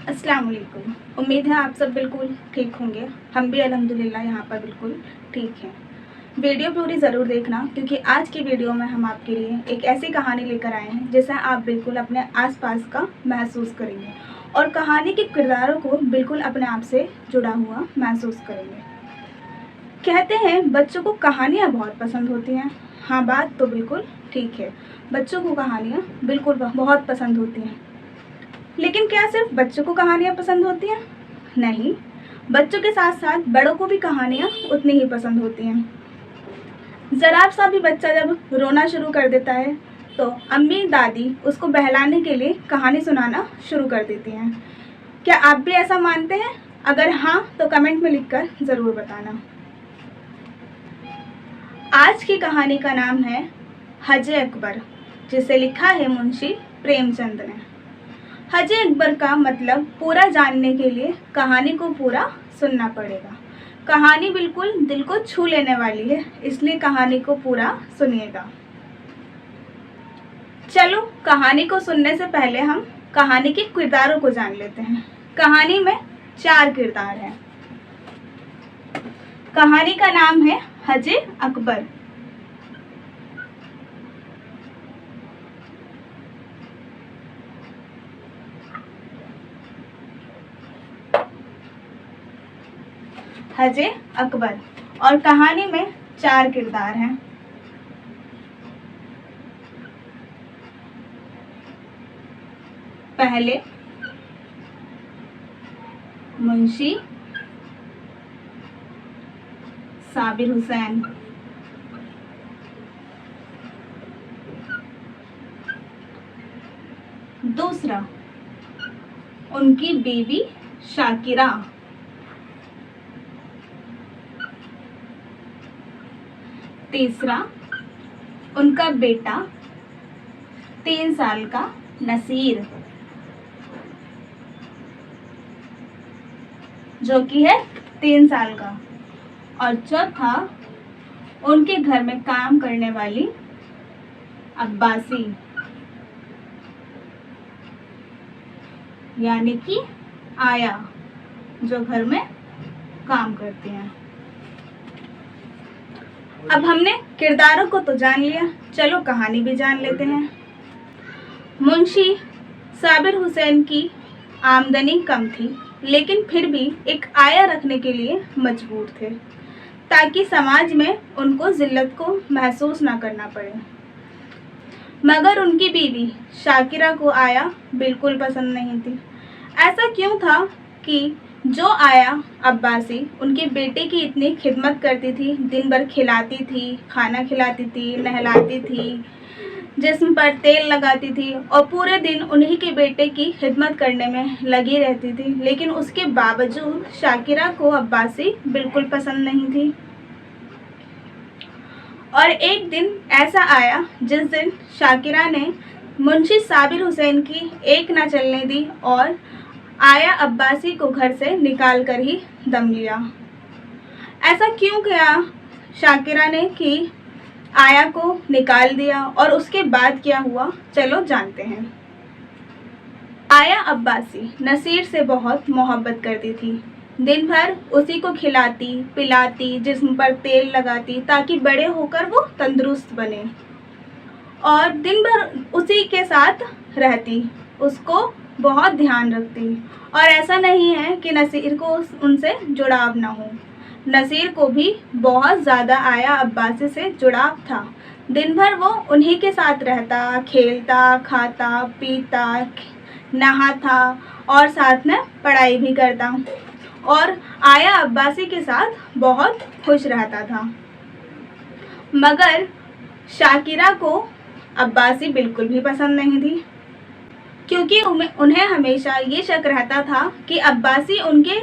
अस्सलाम वालेकुम। उम्मीद है आप सब बिल्कुल ठीक होंगे। हम भी अल्हम्दुलिल्लाह यहाँ पर बिल्कुल ठीक हैं। वीडियो पूरी ज़रूर देखना, क्योंकि आज की वीडियो में हम आपके लिए एक ऐसी कहानी लेकर आए हैं जिसे आप बिल्कुल अपने आसपास का महसूस करेंगे और कहानी के किरदारों को बिल्कुल अपने आप से जुड़ा हुआ महसूस करेंगे। कहते हैं बच्चों को कहानियाँ बहुत पसंद होती हैं। हाँ, बात तो बिल्कुल ठीक है, बच्चों को कहानियाँ बिल्कुल बहुत पसंद होती हैं। लेकिन क्या सिर्फ बच्चों को कहानियाँ पसंद होती हैं? नहीं, बच्चों के साथ साथ बड़ों को भी कहानियाँ उतनी ही पसंद होती हैं। ज़रा सा भी बच्चा जब रोना शुरू कर देता है तो अम्मी दादी उसको बहलाने के लिए कहानी सुनाना शुरू कर देती हैं। क्या आप भी ऐसा मानते हैं? अगर हाँ तो कमेंट में लिखकर ज़रूर बताना। आज की कहानी का नाम है हजे अकबर, जिसे लिखा है मुंशी प्रेमचंद ने। हजे अकबर का मतलब पूरा जानने के लिए कहानी को पूरा सुनना पड़ेगा। कहानी बिल्कुल दिल को छू लेने वाली है, इसलिए कहानी को पूरा सुनिएगा। चलो, कहानी को सुनने से पहले हम कहानी के किरदारों को जान लेते हैं। कहानी में 4 किरदार हैं। कहानी का नाम है हजे अकबर। हजे अकबर और कहानी में 4 किरदार हैं। पहले मुंशी साबिर हुसैन, दूसरा उनकी बीवी शाकिरा, तीसरा उनका बेटा 3 साल का नसीर, जो कि है 3 साल का, और चौथा उनके घर में काम करने वाली अब्बासी, यानी कि आया, जो घर में काम करती हैं। अब हमने किरदारों को तो जान लिया, चलो कहानी भी जान लेते हैं। मुंशी साबिर हुसैन की आमदनी कम थी, लेकिन फिर भी एक आया रखने के लिए मजबूर थे, ताकि समाज में उनको जिल्लत को महसूस ना करना पड़े। मगर उनकी बीवी शाकिरा को आया बिल्कुल पसंद नहीं थी। ऐसा क्यों था कि जो आया अब्बासी उनके बेटे की इतनी खिदमत करती थी, दिन भर खिलाती थी, खाना खिलाती थी, नहलाती थी, जिस्म पर तेल लगाती थी और पूरे दिन उन्हीं के बेटे की खिदमत करने में लगी रहती थी, लेकिन उसके बावजूद शाकिरा को अब्बासी बिल्कुल पसंद नहीं थी। और एक दिन ऐसा आया जिस दिन शाकिरा ने मुंशी साबिर हुसैन की एक ना चलने दी और आया अब्बासी को घर से निकाल कर ही दम लिया। ऐसा क्यों किया शाकिरा ने कि आया को निकाल दिया, और उसके बाद क्या हुआ चलो जानते हैं। आया अब्बासी नसीर से बहुत मोहब्बत करती थी। दिन भर उसी को खिलाती पिलाती, जिस्म पर तेल लगाती, ताकि बड़े होकर वो तंदुरुस्त बने, और दिन भर उसी के साथ रहती, उसको बहुत ध्यान रखती। और ऐसा नहीं है कि नसीर को उनसे जुड़ाव ना हो, नसीर को भी बहुत ज़्यादा आया अब्बासी से जुड़ाव था। दिन भर वो उन्हीं के साथ रहता, खेलता, खाता, पीता, नहाता और साथ में पढ़ाई भी करता, और आया अब्बासी के साथ बहुत खुश रहता था। मगर शाकिरा को अब्बासी बिल्कुल भी पसंद नहीं थी, क्योंकि उन्हें हमेशा ये शक रहता था कि अब्बासी उनके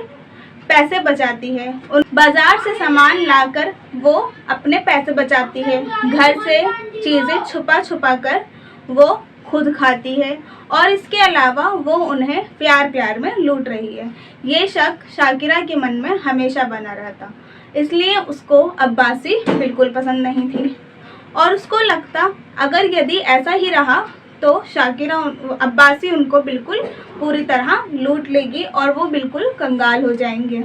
पैसे बचाती है। बाजार से सामान लाकर वो अपने पैसे बचाती है, घर से चीज़ें छुपा छुपा कर वो खुद खाती है, और इसके अलावा वो उन्हें प्यार प्यार में लूट रही है। ये शक शाकिरा के मन में हमेशा बना रहता, इसलिए उसको अब्बासी बिल्कुल पसंद नहीं थी। और उसको लगता अगर यदि ऐसा ही रहा तो शाकिरा अब्बासी उनको बिल्कुल पूरी तरह लूट लेगी और वो बिल्कुल कंगाल हो जाएंगे।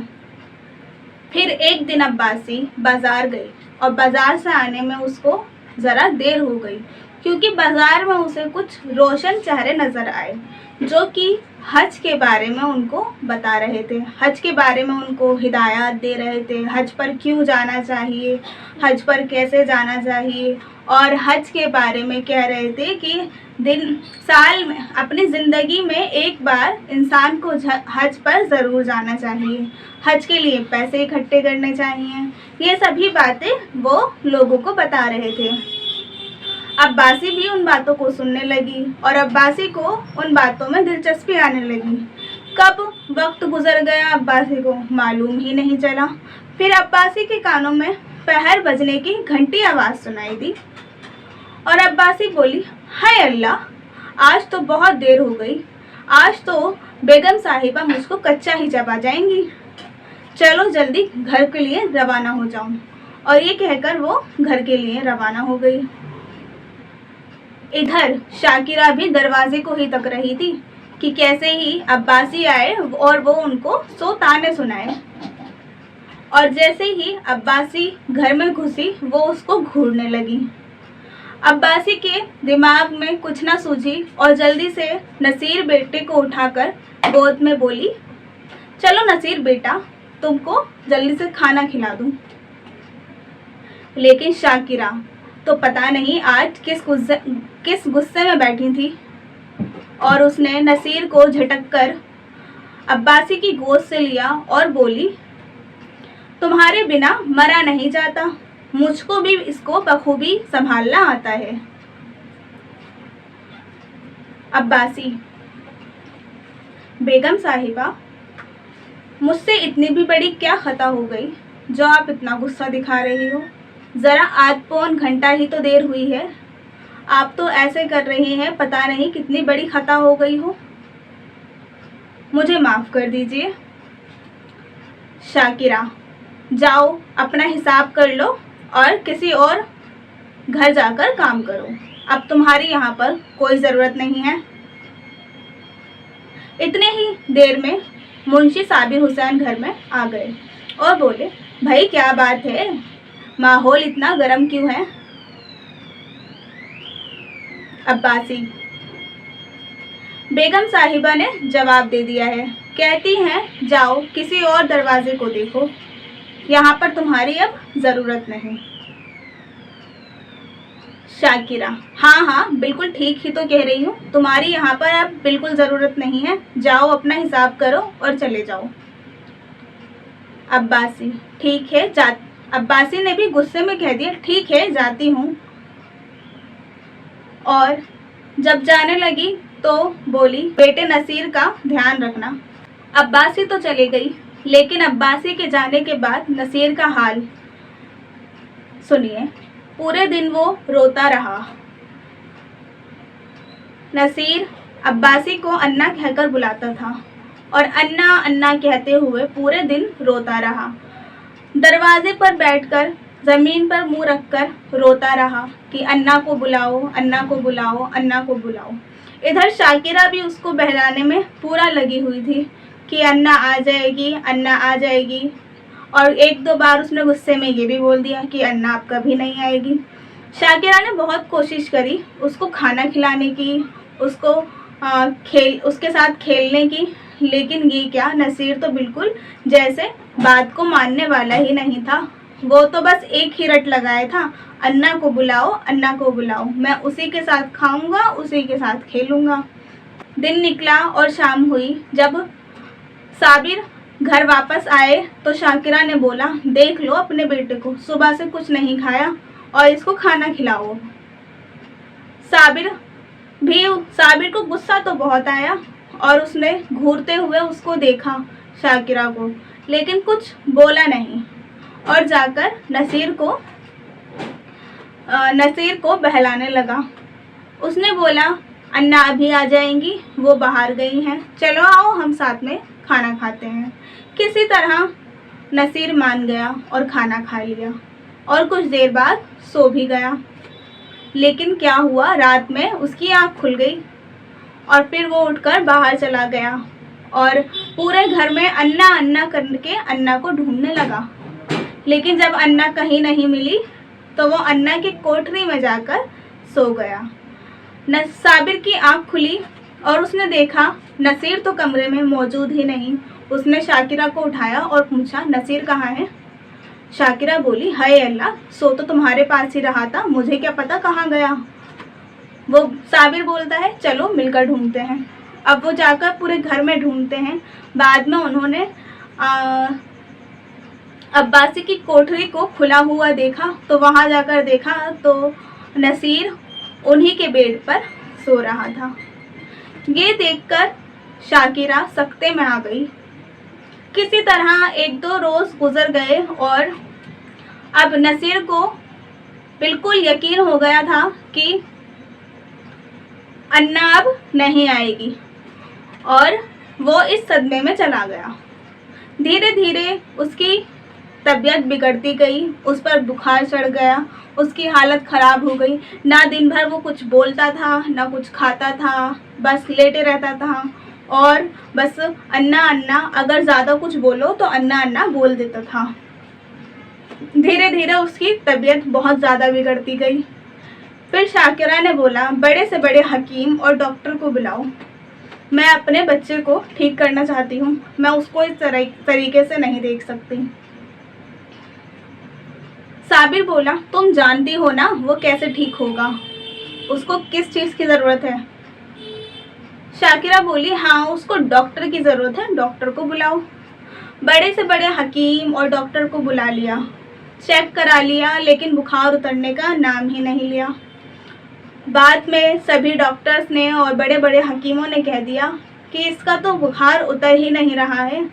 फिर एक दिन अब्बासी बाज़ार गई और बाज़ार से आने में उसको ज़रा देर हो गई, क्योंकि बाज़ार में उसे कुछ रोशन चेहरे नज़र आए जो कि हज के बारे में उनको बता रहे थे, हज के बारे में उनको हिदायत दे रहे थे, हज पर क्यों जाना चाहिए, हज पर कैसे जाना चाहिए, और हज के बारे में कह रहे थे कि साल में अपनी ज़िंदगी में एक बार इंसान को हज पर ज़रूर जाना चाहिए, हज के लिए पैसे इकट्ठे करने चाहिए। ये सभी बातें वो लोगों को बता रहे थे। अब्बासी भी उन बातों को सुनने लगी और अब्बासी को उन बातों में दिलचस्पी आने लगी। कब वक्त गुजर गया अब्बासी को मालूम ही नहीं चला। फिर अब्बासी के कानों में पहर बजने की घंटी आवाज़ सुनाई दी और अब्बासी बोली, हाय अल्लाह, आज तो बहुत देर हो गई, आज तो बेगम साहिबा मुझको कच्चा ही चबा जाएंगी, चलो जल्दी घर के लिए रवाना हो जाऊं। और ये कहकर वो घर के लिए रवाना हो गई। इधर शाकिरा भी दरवाजे को ही तक रही थी कि कैसे ही अब्बासी आए और वो उनको 100 ताने सुनाए। और जैसे ही अब्बासी घर में घुसी वो उसको घूरने लगी। अब्बासी के दिमाग में कुछ ना सूझी और जल्दी से नसीर बेटे को उठाकर गोद में बोली, चलो नसीर बेटा, तुमको जल्दी से खाना खिला दूं। लेकिन शाकिरा तो पता नहीं आज किस गुस्से में बैठी थी और उसने नसीर को झटक कर अब्बासी की गोद से लिया और बोली, तुम्हारे बिना मरा नहीं जाता, मुझको भी इसको बखूबी संभालना आता है। अब्बासी, बेगम साहिबा, मुझसे इतनी भी बड़ी क्या खता हो गई जो आप इतना गुस्सा दिखा रही हो? ज़रा आध पौन घंटा ही तो देर हुई है, आप तो ऐसे कर रही हैं पता नहीं कितनी बड़ी खता हो गई हो, मुझे माफ़ कर दीजिए। शाकिरा, जाओ अपना हिसाब कर लो और किसी और घर जाकर काम करो, अब तुम्हारी यहाँ पर कोई ज़रूरत नहीं है। इतने ही देर में मुंशी साबिर हुसैन घर में आ गए और बोले, भाई क्या बात है, माहौल इतना गर्म क्यों है? अब्बासी, बेगम साहिबा ने जवाब दे दिया है, कहती हैं जाओ किसी और दरवाजे को देखो, यहाँ पर तुम्हारी अब ज़रूरत नहीं। शाकिरा, हाँ हाँ बिल्कुल ठीक ही तो कह रही हूँ, तुम्हारी यहाँ पर अब बिल्कुल ज़रूरत नहीं है, जाओ अपना हिसाब करो और चले जाओ। अब्बासी, ठीक है अब्बासी ने भी गुस्से में कह दिया, ठीक है जाती हूँ। और जब जाने लगी तो बोली, बेटे नसीर का ध्यान रखना। अब्बासी तो चली गई, लेकिन अब्बासी के जाने के बाद नसीर का हाल सुनिए। पूरे दिन वो रोता रहा। नसीर अब्बासी को अन्ना कहकर बुलाता था और अन्ना अन्ना कहते हुए पूरे दिन रोता रहा। दरवाजे पर बैठकर ज़मीन पर मुंह रखकर रोता रहा कि अन्ना को बुलाओ, अन्ना को बुलाओ, अन्ना को बुलाओ। इधर शाकिरा भी उसको बहलाने में पूरा लगी हुई थी कि अन्ना आ जाएगी, अन्ना आ जाएगी। और एक दो बार उसने गुस्से में ये भी बोल दिया कि अन्ना अब कभी नहीं आएगी। शाकिरा ने बहुत कोशिश करी उसको खाना खिलाने की, उसको उसके साथ खेलने की, लेकिन ये क्या, नसीर तो बिल्कुल जैसे बात को मानने वाला ही नहीं था। वो तो बस एक ही रट लगाया था, अन्ना को बुलाओ, अन्ना को बुलाओ, मैं उसी के साथ खाऊंगा, उसी के साथ खेलूंगा। दिन निकला और शाम हुई। जब साबिर घर वापस आए तो शाकिरा ने बोला, देख लो अपने बेटे को, सुबह से कुछ नहीं खाया और इसको खाना खिलाओ। साबिर को गुस्सा तो बहुत आया और उसने घूरते हुए उसको देखा शाकिरा को, लेकिन कुछ बोला नहीं और जाकर नसीर को बहलाने लगा। उसने बोला, अन्ना अभी आ जाएंगी, वो बाहर गई हैं, चलो आओ हम साथ में खाना खाते हैं। किसी तरह नसीर मान गया और खाना खा लिया और कुछ देर बाद सो भी गया। लेकिन क्या हुआ, रात में उसकी आँख खुल गई और फिर वो उठकर बाहर चला गया और पूरे घर में अन्ना अन्ना करके अन्ना को ढूंढने लगा। लेकिन जब अन्ना कहीं नहीं मिली तो वो अन्ना की कोठरी में जाकर सो गया। साबिर की आँख खुली और उसने देखा नसीर तो कमरे में मौजूद ही नहीं। उसने शाकिरा को उठाया और पूछा, नसीर कहाँ है? शाकिरा बोली, हाय अल्लाह, सो तो तुम्हारे पास ही रहा था, मुझे क्या पता कहाँ गया। वो साबिर बोलता है, चलो मिलकर ढूंढते हैं। अब वो जाकर पूरे घर में ढूंढते हैं। बाद में उन्होंने अब्बासी की कोठरी को खुला हुआ देखा तो वहाँ जाकर देखा तो नसीर उन्हीं के बेड पर सो रहा था। ये देखकर शाकिरा सख्ते में आ गई। किसी तरह 1-2 रोज़ गुजर गए और अब नसीर को बिल्कुल यकीन हो गया था कि अन्ना अब नहीं आएगी और वो इस सदमे में चला गया। धीरे धीरे उसकी तबीयत बिगड़ती गई, उस पर बुखार चढ़ गया, उसकी हालत ख़राब हो गई। ना दिन भर वो कुछ बोलता था, ना कुछ खाता था, बस लेटे रहता था और बस अन्ना अन्ना, अगर ज़्यादा कुछ बोलो तो अन्ना अन्ना बोल देता था। धीरे धीरे उसकी तबीयत बहुत ज़्यादा बिगड़ती गई। फिर शाकिरा ने बोला, बड़े से बड़े हकीम और डॉक्टर को बुलाओ, मैं अपने बच्चे को ठीक करना चाहती हूँ, मैं उसको इस तरीके से नहीं देख सकती। साबिर बोला, तुम जानती हो ना वो कैसे ठीक होगा, उसको किस चीज़ की ज़रूरत है? शाकिरा बोली, हाँ उसको डॉक्टर की ज़रूरत है, डॉक्टर को बुलाओ। बड़े से बड़े हकीम और डॉक्टर को बुला लिया, चेक करा लिया, लेकिन बुखार उतरने का नाम ही नहीं लिया। बाद में सभी डॉक्टर्स ने और बड़े बड़े हकीमों ने कह दिया कि इसका तो बुखार उतर ही नहीं रहा है,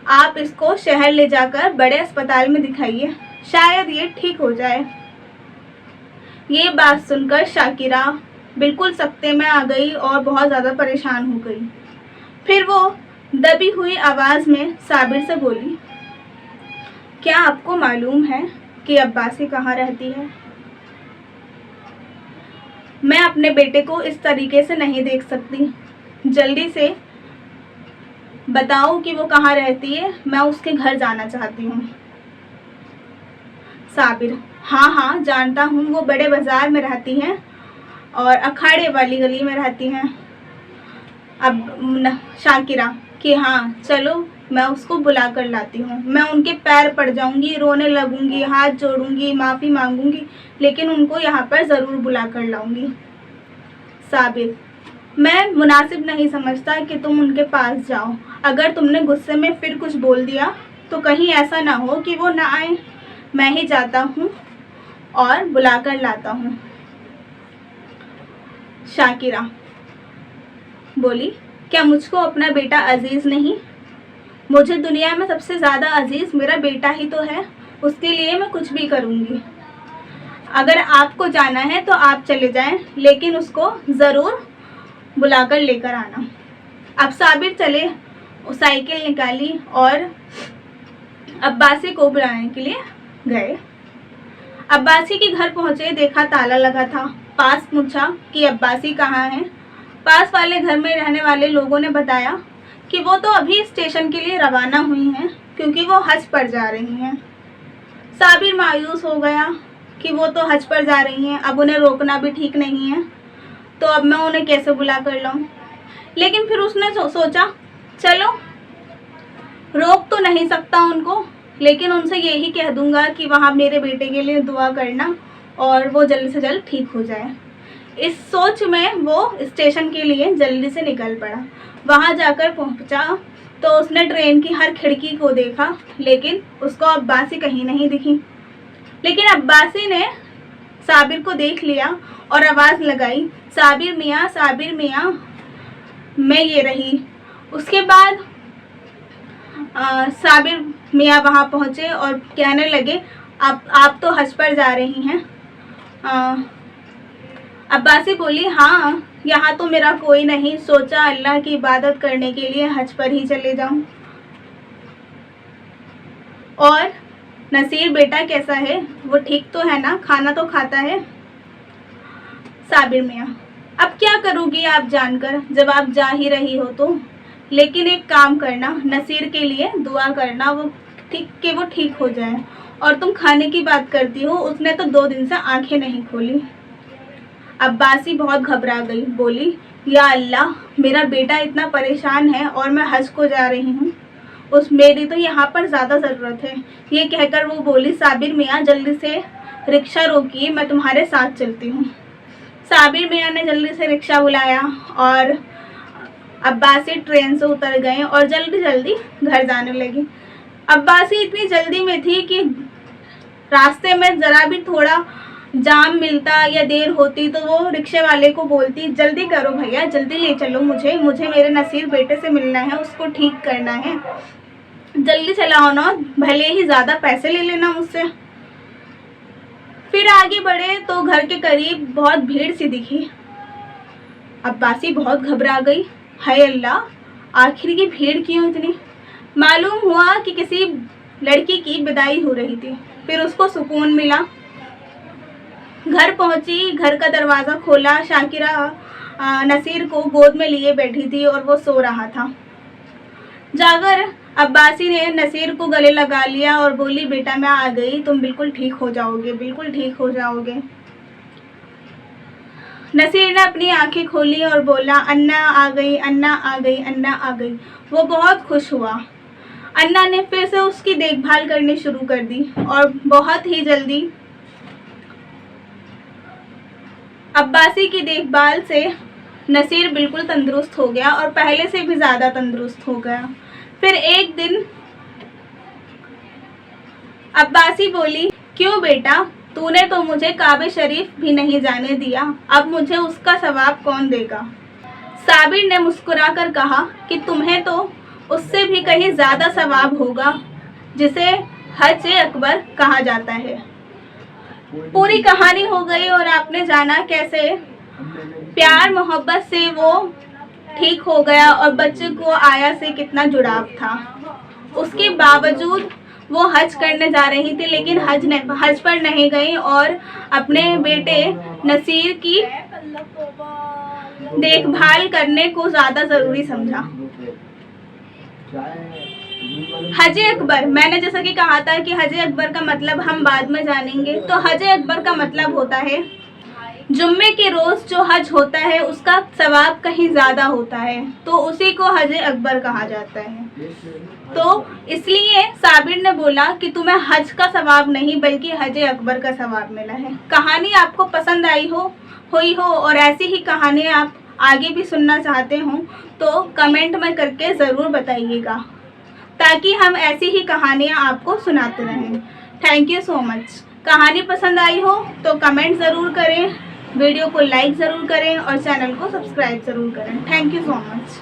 आप इसको शहर ले जाकर बड़े अस्पताल में दिखाइए, शायद ये ठीक हो जाए। ये बात सुनकर शाकिरा बिल्कुल सख्ते में आ गई और बहुत ज़्यादा परेशान हो गई। फिर वो दबी हुई आवाज़ में साबिर से बोली, क्या आपको मालूम है कि अब्बासी कहाँ रहती है? मैं अपने बेटे को इस तरीके से नहीं देख सकती, जल्दी से बताओ कि वो कहाँ रहती है, मैं उसके घर जाना चाहती हूँ। साबिर, हाँ हाँ जानता हूँ, वो बड़े बाज़ार में रहती हैं और अखाड़े वाली गली में रहती हैं। अब शाकिरा कि हाँ चलो मैं उसको बुला कर लाती हूँ, मैं उनके पैर पड़ जाऊँगी, रोने लगूँगी, हाथ जोड़ूँगी, माफ़ी मांगूँगी, लेकिन उनको यहाँ पर ज़रूर बुला कर लाऊँगी। साबिर, मैं मुनासिब नहीं समझता कि तुम उनके पास जाओ, अगर तुमने गुस्से में फिर कुछ बोल दिया तो कहीं ऐसा ना हो कि वो ना आए, मैं ही जाता हूँ और बुला कर लाता हूँ। शाकिरा बोली, क्या मुझको अपना बेटा अजीज़ नहीं? मुझे दुनिया में सबसे ज़्यादा अजीज़ मेरा बेटा ही तो है, उसके लिए मैं कुछ भी करूँगी। अगर आपको जाना है तो आप चले जाएं, लेकिन उसको ज़रूर बुलाकर लेकर आना। अब साबिर चले, साइकिल निकाली और अब्बासी को बुलाने के लिए गए। अब्बासी के घर पहुँचे, देखा ताला लगा था। पास पूछा कि अब्बासी कहाँ है? पास वाले घर में रहने वाले लोगों ने बताया कि वो तो अभी स्टेशन के लिए रवाना हुई हैं, क्योंकि वो हज पर जा रही हैं। साबिर मायूस हो गया कि वो तो हज पर जा रही हैं, अब उन्हें रोकना भी ठीक नहीं है, तो अब मैं उन्हें कैसे बुला कर लाऊं? लेकिन फिर उसने सोचा, चलो रोक तो नहीं सकता उनको, लेकिन उनसे यही कह दूंगा कि वहाँ मेरे बेटे के लिए दुआ करना और वो जल्द से जल्द ठीक हो जाए। इस सोच में वो स्टेशन के लिए जल्दी से निकल पड़ा। वहाँ जाकर पहुँचा तो उसने ट्रेन की हर खिड़की को देखा, लेकिन उसको अब्बासी कहीं नहीं दिखी। लेकिन अब्बासी ने साबिर को देख लिया और आवाज़ लगाई, साबिर मियाँ, मैं ये रही। उसके बाद साबिर मियाँ वहाँ पहुँचे और कहने लगे, आप तो हज पर जा रही हैं। अब्बासी बोली, हाँ यहाँ तो मेरा कोई नहीं, सोचा अल्लाह की इबादत करने के लिए हज पर ही चले जाऊँ। और नसीर बेटा कैसा है, वो ठीक तो है ना, खाना तो खाता है? साबिर मियाँ, अब क्या करोगी आप जानकर, जब आप जा ही रही हो तो। लेकिन एक काम करना, नसीर के लिए दुआ करना वो ठीक हो जाए। और तुम खाने की बात करती हो, उसने तो 2 दिन से आंखें नहीं खोली। अब्बासी बहुत घबरा गई, बोली या अल्लाह, मेरा बेटा इतना परेशान है और मैं हज को जा रही हूँ, मेरी तो यहाँ पर ज़्यादा ज़रूरत है। ये कहकर वो बोली, साबिर मियाँ जल्दी से रिक्शा रोकिए, मैं तुम्हारे साथ चलती हूँ। साबिर मियाँ ने जल्दी से रिक्शा बुलाया और अब्बासी ट्रेन से उतर गए और जल्दी जल्दी घर जाने लगी। अब्बासी इतनी जल्दी में थी कि रास्ते में ज़रा भी थोड़ा जाम मिलता या देर होती तो वो रिक्शे वाले को बोलती, जल्दी करो भैया, जल्दी ले चलो मुझे मेरे नसीर बेटे से मिलना है, उसको ठीक करना है, जल्दी चलाओ ना, भले ही ज़्यादा पैसे ले लेना मुझसे। फिर आगे बढ़े तो घर के करीब बहुत भीड़ सी दिखी। अब्बासी बहुत घबरा गई, हाय अल्लाह, आखिर की भीड़ क्यों इतनी। मालूम हुआ कि किसी लड़की की विदाई हो रही थी। फिर उसको सुकून मिला, घर पहुंची, घर का दरवाज़ा खोला, शाकिरा नसीर को गोद में लिए बैठी थी और वो सो रहा था। जाकर अब्बासी ने नसीर को गले लगा लिया और बोली, बेटा मैं आ गई, तुम बिल्कुल ठीक हो जाओगे, बिल्कुल ठीक हो जाओगे। नसीर ने अपनी आंखें खोली और बोला, अन्ना आ गई, अन्ना आ गई, अन्ना आ गई। वो बहुत खुश हुआ। अन्ना ने फिर से उसकी देखभाल करनी शुरू कर दी और बहुत ही जल्दी अब्बासी की देखभाल से नसीर बिल्कुल तंदुरुस्त हो गया और पहले से भी ज़्यादा तंदुरुस्त हो गया। फिर एक दिन अब्बासी बोली, क्यों बेटा, तूने तो मुझे काबे शरीफ भी नहीं जाने दिया, अब मुझे उसका सवाब कौन देगा। साबिर ने मुस्कुराकर कहा कि तुम्हें तो उससे भी कहीं ज़्यादा सवाब होगा, जिसे हज अकबर कहा जाता है। पूरी कहानी हो गई और आपने जाना कैसे प्यार मोहब्बत से वो ठीक हो गया और बच्चे को आया से कितना जुड़ाव था। उसके बावजूद वो हज करने जा रही थी, लेकिन हज पर नहीं गई और अपने बेटे नसीर की देखभाल करने को ज़्यादा ज़रूरी समझा। हज अकबर, मैंने जैसा कि कहा था कि हज अकबर का मतलब हम बाद में जानेंगे। तो हज अकबर का मतलब होता है जुम्मे के रोज़ जो हज होता है उसका सवाब कहीं ज़्यादा होता है, तो उसी को हज अकबर कहा जाता है। तो इसलिए साबिर ने बोला कि तुम्हें हज का सवाब नहीं बल्कि हज अकबर का सवाब मिला है। कहानी आपको पसंद हुई हो और ऐसी ही कहानी आप आगे भी सुनना चाहते हो तो कमेंट में करके ज़रूर बताइएगा, ताकि हम ऐसी ही कहानियाँ आपको सुनाते रहें। Thank you so much. कहानी पसंद आई हो तो कमेंट ज़रूर करें, वीडियो को लाइक ज़रूर करें और चैनल को सब्सक्राइब ज़रूर करें। Thank you so much.